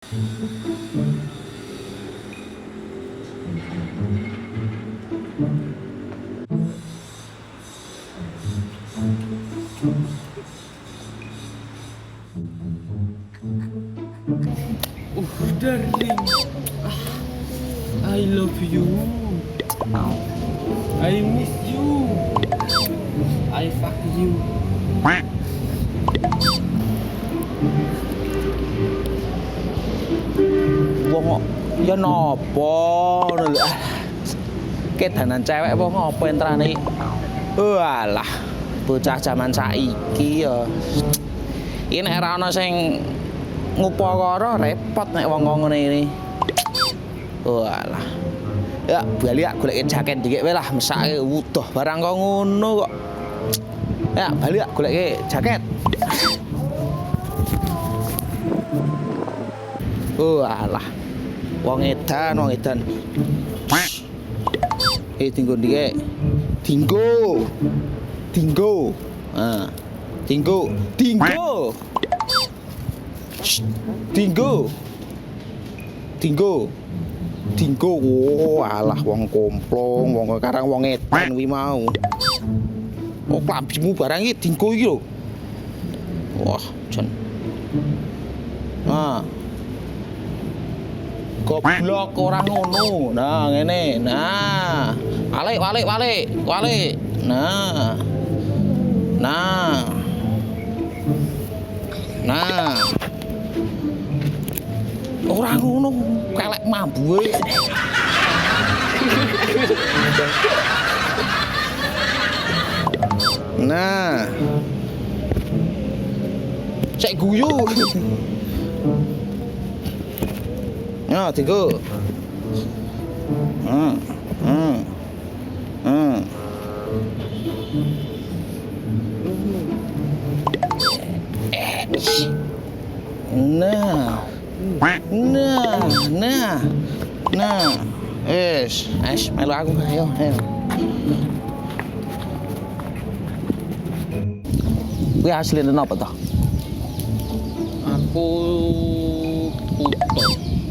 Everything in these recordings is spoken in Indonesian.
Darling, I love you. I miss you. I fuck you. Wong kok ya nopo ngono lho. Kedanan cewek apa ngopo entrane? Walah, bocah zaman saiki ya. Iki nek ora ana sing ngupara repot nek wong ngene iki. Walah. Ya, bali ak golek jaket dikit wae lah, mesake wudoh barang kok ngono kok. Ya, bali ak golek jaket. Walah. Wong edan, wong edan. Tinggo dikit. Dinggo. Dinggo. Ah. Dinggo. Dinggo. Dinggo. Dinggo. Dinggo. Oh, alah wong komplong, wong karang wong edan kuwi mau. Oh, klambimu barang iki dinggo iki lho. Wah, jan. Nah. Goblok ora ngono. Nah, ngene. Nah. Walik. Nah. Nah. Nah. Ora ngono, kelek mambu e. Nah. Cek guyu. Ya, tiga. Nah. Melu aku ayo. Kuwi asline napa to? Aku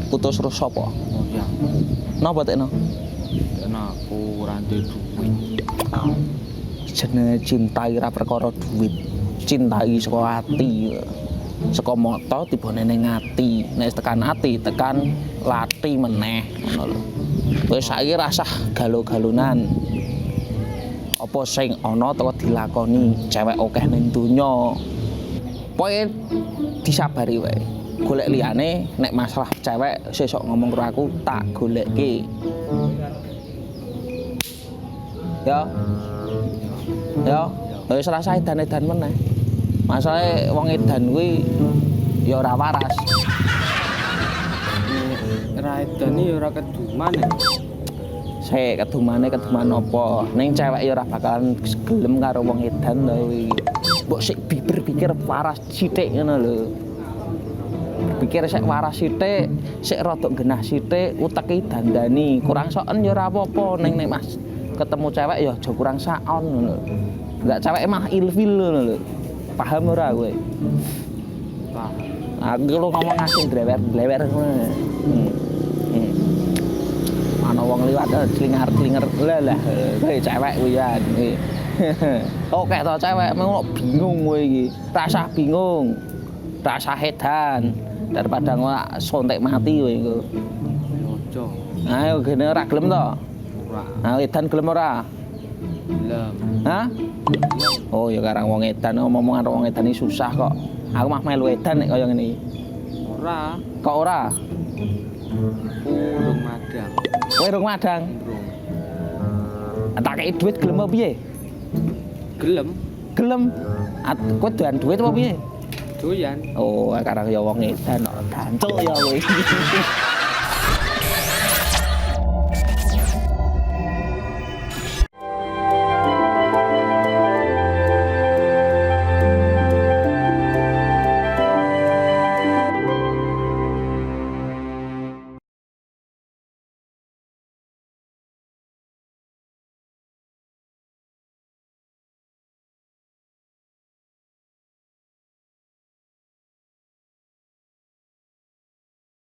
Putus terus sapa? Oh ya, Napa tekno? karena aku ora duwe duit. Jenenge cintai ra perkara duit. Cintai saka ati. Saka mata tibane ning ati. Nek tekan ati, tekan lati meneh ngono lho. Wis saiki rasah galo-galonan. Apa sing ana teko dilakoni cewek akeh ning donya. Pokoke disabari wae. Golek liyane nek masalah cewek sesuk ngomong karo aku tak golekke. Ya. Wis rasa edan-edan meneh. Masalahe wong edan kuwi ya ora waras. Ora edane ya ora keduman. Sik keduman apa? Ning cewek ya ora bakalan gelem karo wong edan lho kuwi. Mbok sik berpikir waras sithik ngono lho. Pikir sik waras sithik, sik rada genah sithik, uteke dandani. Kurang soken ya ora apa-apa ning nek Mas ketemu cewek ya aja kurang saon ngono. Enggak cewek mah ilfil ngono lho. Paham ora kowe? Paham. Aku lu ngomong asing blewer ngono. Ana wong liwat clingar-clingar lah kowe cewek kuwi ya. Oke to cewek mau bingung kowe iki. Rasah bingung. Rasah edan daripada sontek mati kowe iku. Ojo. Ayo gene ora gelem to? Ora. Ah edan gelem ora? Gelem. Hah? Oh ya karang wong edan ngomong karo wong edan iki susah kok. Aku mah melu edan nek kaya ngene iki. Ora. Kok ora? Urung madang. Kowe urung madang. Tak kei duit gelem apa piye? Gelem. Gelem. Kowe doan duit apa piye? Doyan. Oh, karang ya wong edan kok dancuk ya kowe.